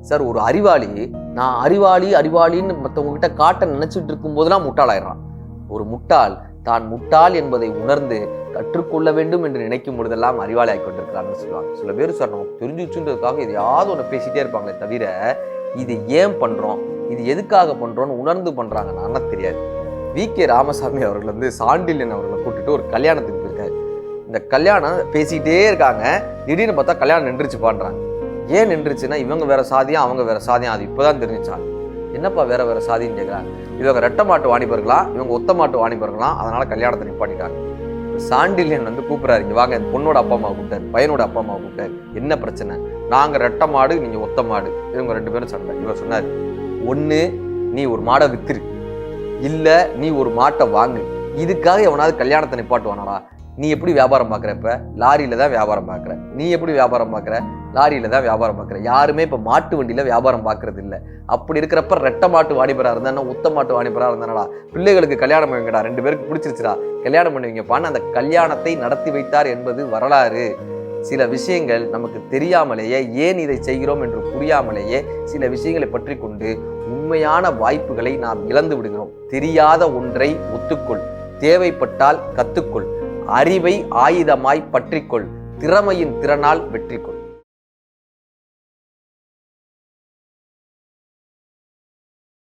Sir ஒரு அறிவாளி நான் அறிவாளின்னு மற்றவங்க கிட்ட காட்ட நினைச்சிட்டு இருக்கும் போதெல்லாம் முட்டாளாயிடுறான். ஒரு முட்டாள் தான் முட்டாள் என்பதை உணர்ந்து கற்றுக்கொள்ள வேண்டும் என்று நினைக்கும் பொழுதெல்லாம் அறிவாளி ஆகி கொண்டிருக்கிறான்னு சொல்லுவாங்க. சில பேர் சார் நமக்கு தெரிஞ்சு வச்சுன்றதுக்காக எதையாவது ஒன்று பேசிட்டே இருப்பாங்களே தவிர இது ஏன் பண்றோம், இது எதுக்காக பண்றோம்னு உணர்ந்து பண்றாங்க நான் தெரியாது. வி.கே. ராமசாமி அவர்கள் சாண்டில்யன் அவர்களை கூட்டிட்டு ஒரு கல்யாணத்துக்கு போயிருக்காரு. இந்த கல்யாணம் பேசிக்கிட்டே இருக்காங்க, திடீர்னு பார்த்தா கல்யாணம் நின்றுச்சுப்பான்றாங்க. ஏன் நின்றுச்சுன்னா இவங்க வேற சாதியா அவங்க வேற சாதியா, அது இப்போதான் தெரிஞ்சுச்சாங்க. என்னப்பா வேற வேற சாதின்னு கேட்குறாங்க. இவங்க ரெட்டை மாட்டு வாணிபர்களாம், இவங்க ஒத்த மாட்டு வாணிபர்களாம், அதனால கல்யாணத்தை நிப்பாட்டிட்டாங்க. சாண்டில்யன் கூப்பிடுறாரு, இங்க வாங்க, பொண்ணோட அப்பா அம்மா கூப்பிட்டாரு, பையனோட அப்பா அம்மா கூப்பிட்டாரு. என்ன பிரச்சனை? நாங்க ரெட்டை மாடு, நீங்க ஒத்த மாடு. இவங்க 2 பேரும் சண்டை. இவர் சொன்னாரு, ஒண்ணு நீ ஒரு மாடை வித்துரு, இல்ல நீ ஒரு மாட்டை வாங்கு. இதுக்காக எவனாவது கல்யாணத்தை நிப்பாட்டுவானடா? நீ எப்படி வியாபாரம் பார்க்குற? இப்ப லாரியில தான் வியாபாரம் பார்க்குற. நீ எப்படி வியாபாரம் பார்க்குற? லாரியில தான் வியாபாரம் பார்க்குற. யாருமே இப்ப மாட்டு வண்டியில வியாபாரம் பார்க்கறது இல்லை. அப்படி இருக்கிறப்ப ரெட்டை மாட்டு வாணிபரா இருந்தா உத்த மாட்டு வாணிபரா இருந்தானடா, பிள்ளைகளுக்கு கல்யாணம் பண்ணுங்கடா, 2 பேருக்கு பிடிச்சிருச்சுடா, கல்யாணம் பண்ணுவீங்கப்பான்னு அந்த கல்யாணத்தை நடத்தி வைத்தார் என்பது வரலாறு. சில விஷயங்கள் நமக்கு தெரியாமலேயே, ஏன் இதை செய்கிறோம் என்று புரியாமலேயே சில விஷயங்களை பற்றி கொண்டு உண்மையான வாய்ப்புகளை நாம் இழந்து விடுகிறோம். தெரியாத ஒன்றை ஒத்துக்கொள், தேவைப்பட்டால் கத்துக்கொள், அறிவை ஆயுதமாய் பற்றிக்கொள், திறமையின் திறனால் வெற்றிக்கொள்.